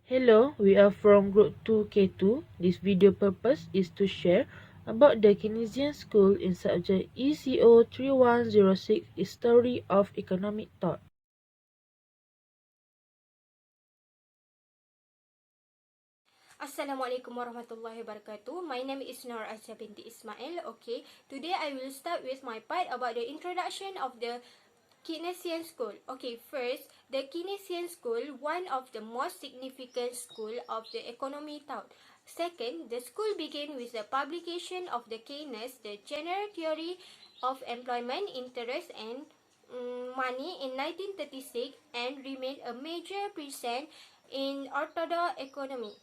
Hello, we are from Group 2K2. This video purpose is to share about the Keynesian school in subject ECO3106 History of Economic Thought. Assalamualaikum warahmatullahi wabarakatuh. My name is Nur Asia binti Ismail. Okay, today I will start with my part about the introduction of the Keynesian school. Okay, first, the Keynesian school, one of the most significant school of the economy thought. Second, the school began with the publication of the Keynes, the general theory of employment, interest and money in 1936 and remained a major presence in orthodox economy.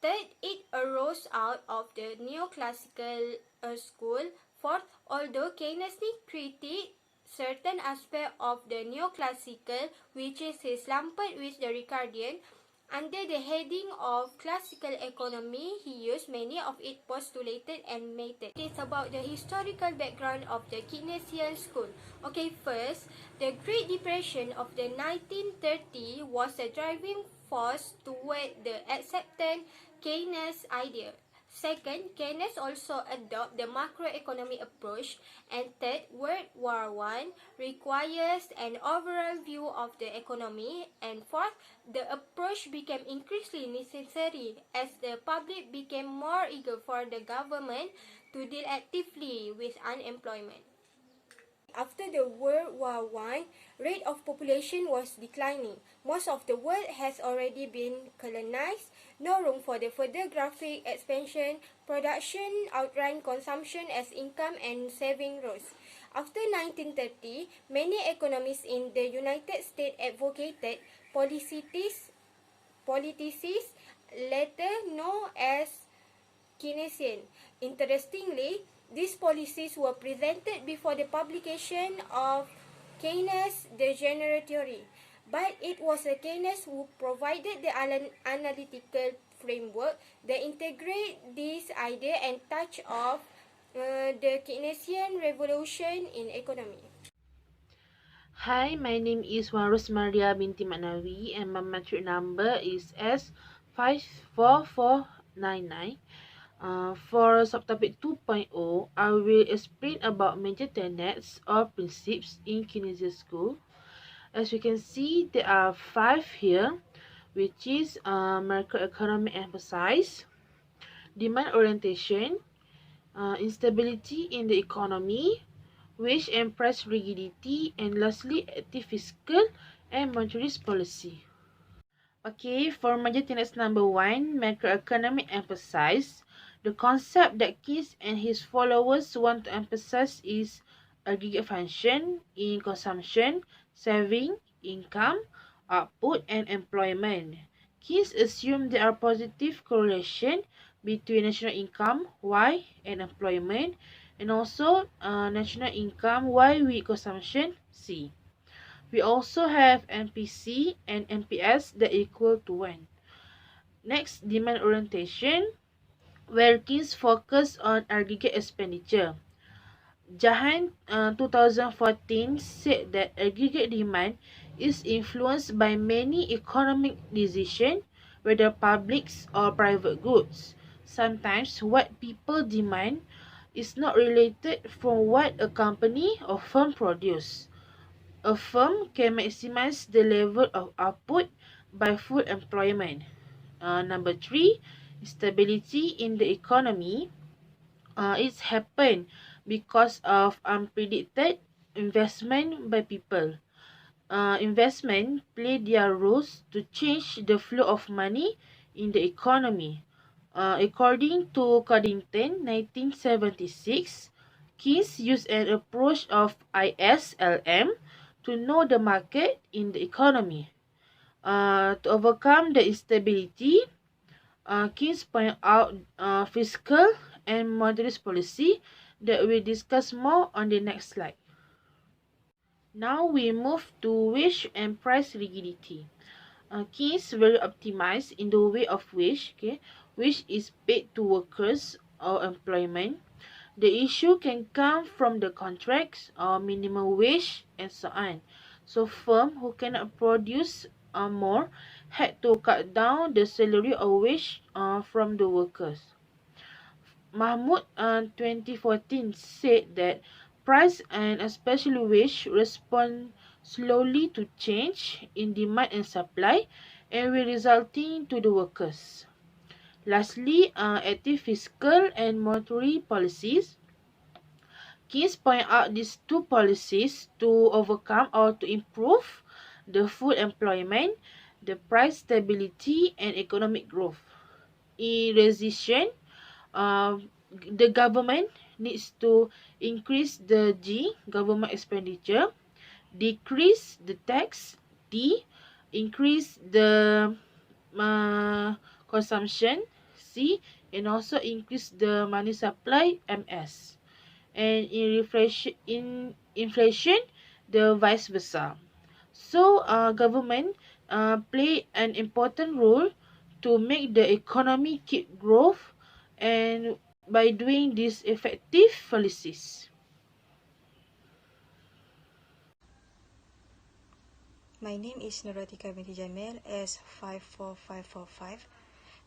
Third, it arose out of the neoclassical school. Fourth, although Keynesian critiqued certain aspects of the neoclassical, which is his lumped with the Ricardian, under the heading of classical economy, he used many of its postulated and methods. It is about the historical background of the Keynesian school. Okay, first, the Great Depression of the 1930s was a driving force toward the acceptance Keynes idea. Second, Keynes also adopted the macroeconomic approach. And third, World War I requires an overall view of the economy. And fourth, the approach became increasingly necessary as the public became more eager for the government to deal actively with unemployment. After the World War I, rate of population was declining. Most of the world has already been colonized. No room for the further graphic expansion. Production outran consumption as income and saving rose. After 1930, many economists in the United States advocated policies later known as Keynesian. Interestingly, these policies were presented before the publication of Keynes' The General Theory, but it was Keynes who provided the analytical framework that integrate this idea and touch of the Keynesian revolution in economy. Hi, my name is Wan Rosmaria binti Maknawi and my matric number is S54499. For subtopic 2.0, I will explain about major tenets or principles in Keynesian school. As you can see, there are 5 here, which is macroeconomic emphasis, demand orientation, instability in the economy, wage and price rigidity, and lastly, active fiscal and monetary policy. Okay, for major tenets number 1, macroeconomic emphasis. The concept that Keynes and his followers want to emphasize is aggregate function in consumption, saving, income, output, and employment. Keynes assumed there are positive correlation between national income, Y, and employment, and also national income, Y with consumption, C. We also have NPC and NPS that equal to 1. Next, demand orientation, where Keynes focus on aggregate expenditure. Jahan 2014 said that aggregate demand is influenced by many economic decisions, whether public or private goods. Sometimes what people demand is not related from what a company or firm produce. A firm can maximize the level of output by full employment. Number 3, stability in the economy. It's happened because of unpredicted investment by people. Investment play their roles to change the flow of money in the economy. According to Coddington, 1976, Keynes used an approach of ISLM to know the market in the economy. To overcome the instability, Keynes point out fiscal and monetary policy that we'll discuss more on the next slide. Now we move to wage and price rigidity. Keynes very optimized in the way of wage, which is paid to workers or employment. The issue can come from the contracts or minimum wage and so on. So firm who cannot produce more had to cut down the salary or wage from the workers. Mahmoud 2014 said that price and especially wage respond slowly to change in demand and supply and will resulting to the workers. Lastly, active fiscal and monetary policies. Keynes point out these two policies to overcome or to improve the full employment, the price stability, and economic growth. In recession, the government needs to increase the government expenditure, decrease the tax, D, increase the consumption, C, and also increase the money supply, MS. And in inflation, the vice versa. So, government play an important role to make the economy keep growth and by doing these effective policies. My name is Nuratika binti Jamil, S54545.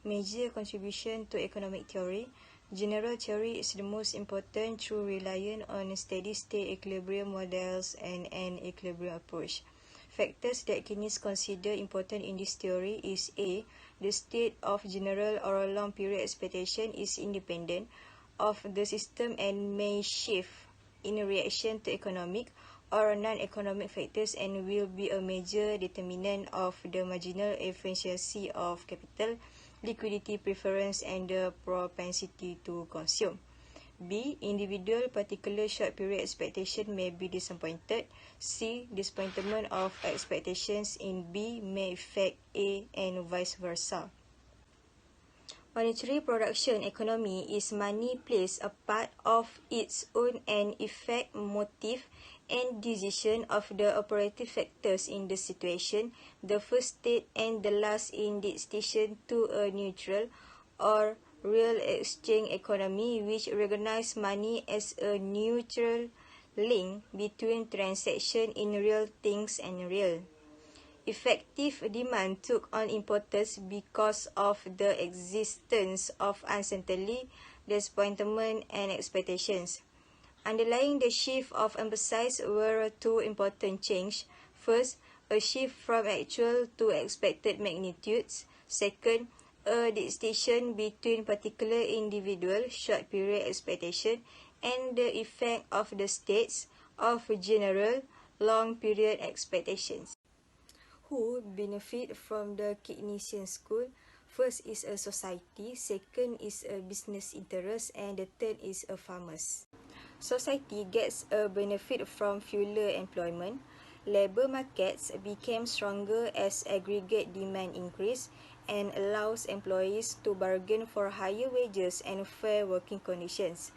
Major contribution to economic theory. General theory is the most important through relying on steady-state equilibrium models and an equilibrium approach. Factors that Keynes consider important in this theory is A. The state of general or long-period expectation is independent of the system and may shift in reaction to economic or non-economic factors and will be a major determinant of the marginal efficiency of capital, liquidity preference, and the propensity to consume. B. Individual particular short period expectation may be disappointed. C. Disappointment of expectations in B may affect A and vice versa. Monetary production economy is money plays a part of its own and effect motive and decision of the operative factors in the situation, the first state and the last in distinction to a neutral or real exchange economy which recognize money as a neutral link between transaction in real things and real. Effective demand took on importance because of the existence of uncertainty, disappointment, and expectations. Underlying the shift of emphasis were two important changes. First, a shift from actual to expected magnitudes. Second, a distinction between particular individual short-period expectation and the effect of the states of general long-period expectations. Who benefit from the Keynesian school? First is a society, second is a business interest, and the third is a farmers. Society gets a benefit from fuller employment. Labor markets became stronger as aggregate demand increased and allows employees to bargain for higher wages and fair working conditions.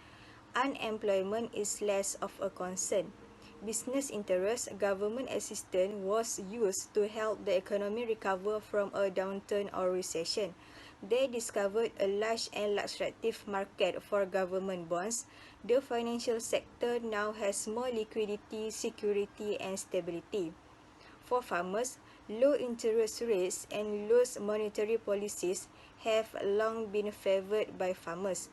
Unemployment is less of a concern. Business interest, government assistance was used to help the economy recover from a downturn or recession. They discovered a large and lucrative market for government bonds. The financial sector now has more liquidity, security, and stability. For farmers, low interest rates and loose monetary policies have long been favored by farmers.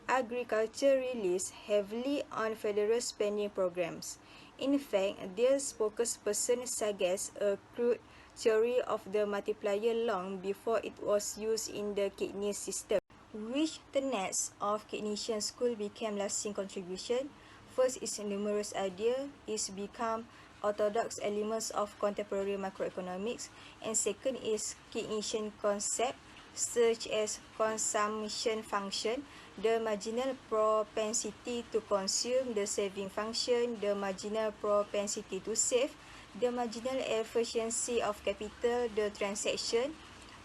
Agriculture relies heavily on federal spending programs. In fact, their spokesperson suggests a crude theory of the multiplier long before it was used in the Keynesian system. Which tenets of Keynesian school became lasting contribution? First is numerous ideas is become orthodox elements of contemporary macroeconomics, and second is Keynesian concept such as consumption function, the marginal propensity to consume, the saving function, the marginal propensity to save, the marginal efficiency of capital, the transaction,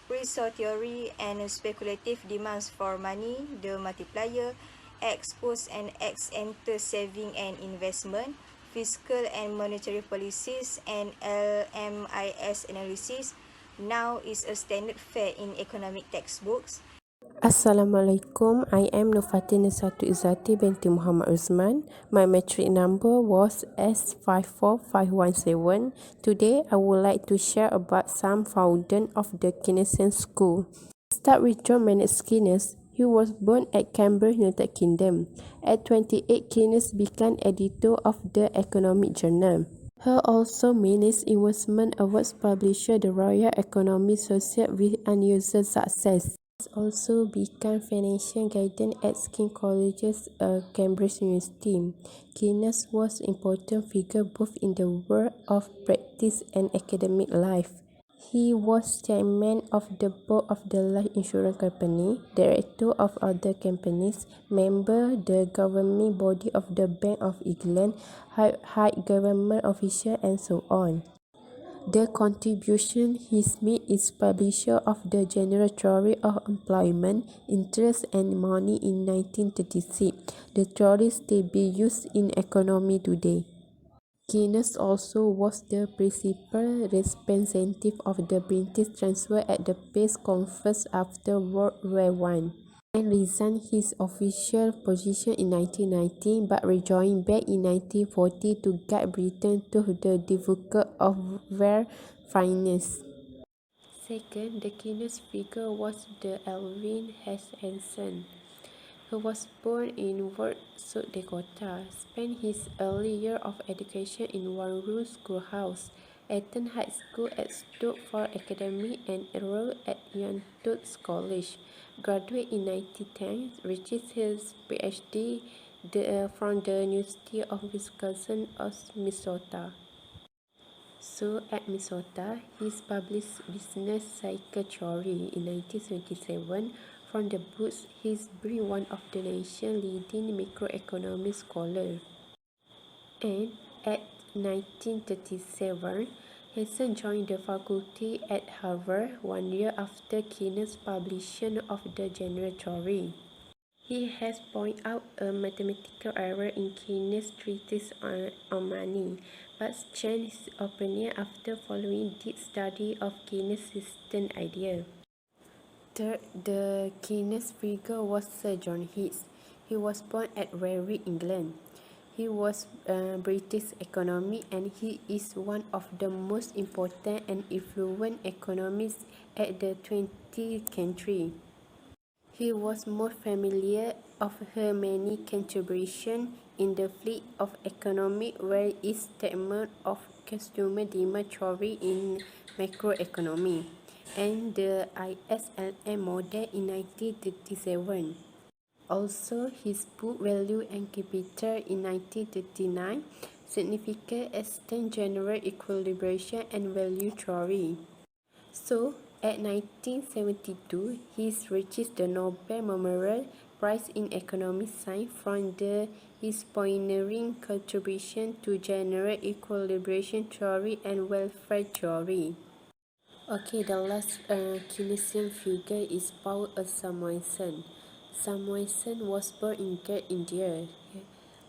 pre-sale theory, and speculative demands for money, the multiplier, ex post and ex ante saving and investment, fiscal and monetary policies, and LMIS analysis now is a standard fare in economic textbooks. Assalamualaikum. I am Nufatin Nisatu Izzati binti Muhammad Uzman. My matric number was S54517. Today, I would like to share about some founders of the Keynesian school. Start with John Maynard Keynes. He was born at Cambridge, United Kingdom. At 28, Keynes became editor of the Economic Journal. He also managed investment awards publisher the Royal Economic Society with unusual success. He also became financial guidance at King's College, Cambridge University. Keynes was an important figure both in the world of practice and academic life. He was chairman of the board of the life insurance company, director of other companies, member the governing body of the Bank of England, high government official, and so on. The contribution he made is publisher of the General Theory of Employment, Interest and Money in 1936. The theory still be used in economy today. Keynes also was the principal representative of the British transfer at the Peace Conference after World War I, and resigned his official position in 1919 but rejoined back in 1940 to guide Britain through the difficult of war finance. Second, the Keynes figure was the Alvin Henson, who was born in Warsaw, South Dakota, spent his early years of education in one-room schoolhouse, attended high school at Stopford Academy, and enrolled at Yonto's College. Graduated in 1910, received his PhD from the University of Wisconsin of Minnesota. So, at Minnesota, he published Business Cycle Theory in 1977. From the books, he's been one of the nation's leading macroeconomic scholars. And at 1937, Henson joined the faculty at Harvard 1 year after Keynes' publication of the General Theory. He has pointed out a mathematical error in Keynes' treatise on money, but changed his opinion after following deep study of Keynes' system idea. Third, the Keynes figure was Sir John Hicks. He was born at Warwick, England. He was a British economist, and he is one of the most important and influential economists at the 20th century. He was more familiar of her many contributions in the field of economics, where his statement of consumer demand theory in macroeconomy and the ISLM model in 1937. Also, his book Value and Capital in 1939 significant extent general equilibration and value theory. So, at 1972, he received the Nobel Memorial Prize in Economic Science for his pioneering contribution to general equilibration theory and welfare theory. Okay, the last Keynesian figure is Paul Samuelson. Samuelson was born in Gate, India.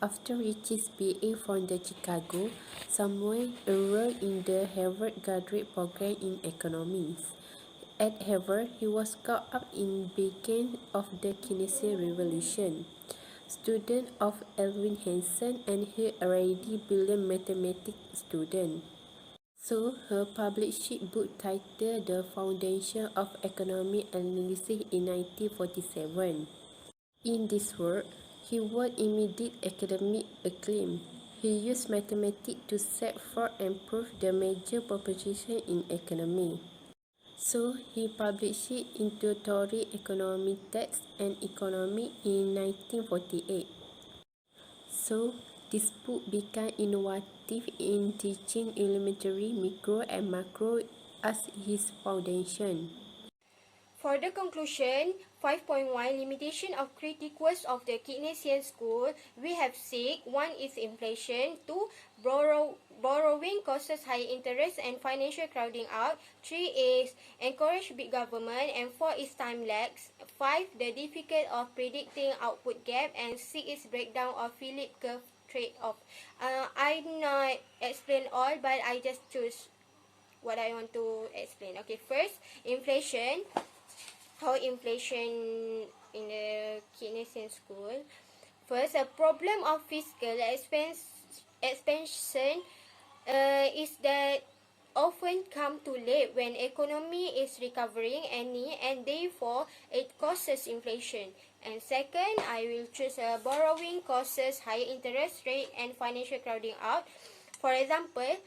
After reaching BA from the Chicago, Samuel enrolled in the Harvard graduate program in economics. At Harvard, he was caught up in the beginning of the Keynesian revolution. Student of Alvin Henson, and he already brilliant mathematics student. So, her published book titled The Foundation of Economic Analysis in 1947. In this work, he won immediate academic acclaim. He used mathematics to set forth and prove the major propositions in economy. So, he published Introductory Economic Text and Economy in 1948. So, this book became innovative in teaching elementary, micro, and macro as his foundation. For the conclusion, 5.1 limitation of critiques of the Keynesian school, we have 6. 1 is inflation, 2 borrowing causes high interest and financial crowding out, 3 is encourage big government, and 4 is time lags, 5 the difficult of predicting output gap, and 6 is breakdown of Philip curve trade-off. I not explain all, but I just choose what I want to explain. Okay, first, inflation. how inflation in the Keynesian school. First, a problem of fiscal expansion is that often come too late when economy is recovering and therefore it causes inflation. And second, I will choose borrowing causes higher interest rate and financial crowding out. For example,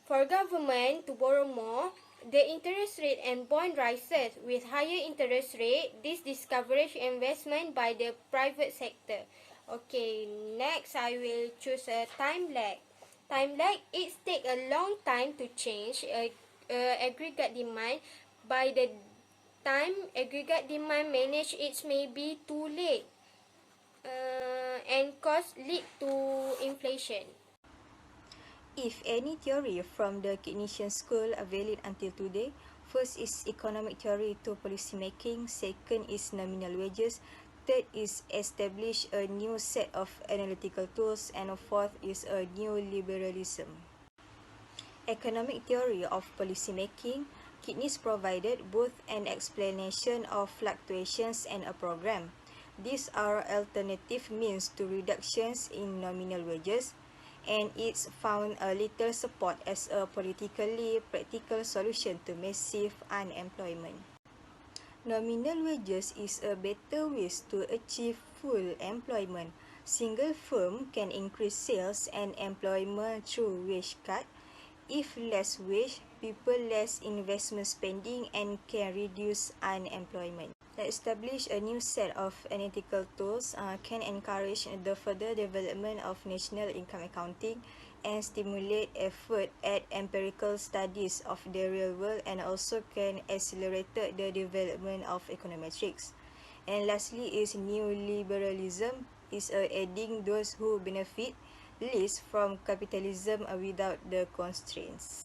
for government to borrow more, the interest rate and bond rises. With higher interest rate, this discourage investment by the private sector. Okay, next I will choose a time lag. Time lag, it takes a long time to change aggregate demand. By the time aggregate demand manage, it may be too late and cause lead to inflation. If any theory from the Keynesian school are valid until today, first is economic theory to policy making, second is nominal wages, third is establish a new set of analytical tools, and fourth is a new liberalism. Economic theory of policy making, Keynes provided both an explanation of fluctuations and a program. These are alternative means to reductions in nominal wages, and it's found a little support as a politically practical solution to massive unemployment. Nominal wages is a better way to achieve full employment. Single firm can increase sales and employment through wage cut. If less wage, people less investment spending and can reduce unemployment. Establish a new set of analytical tools can encourage the further development of national income accounting and stimulate effort at empirical studies of the real world, and also can accelerate the development of econometrics. And lastly is neoliberalism is aiding those who benefit least from capitalism without the constraints.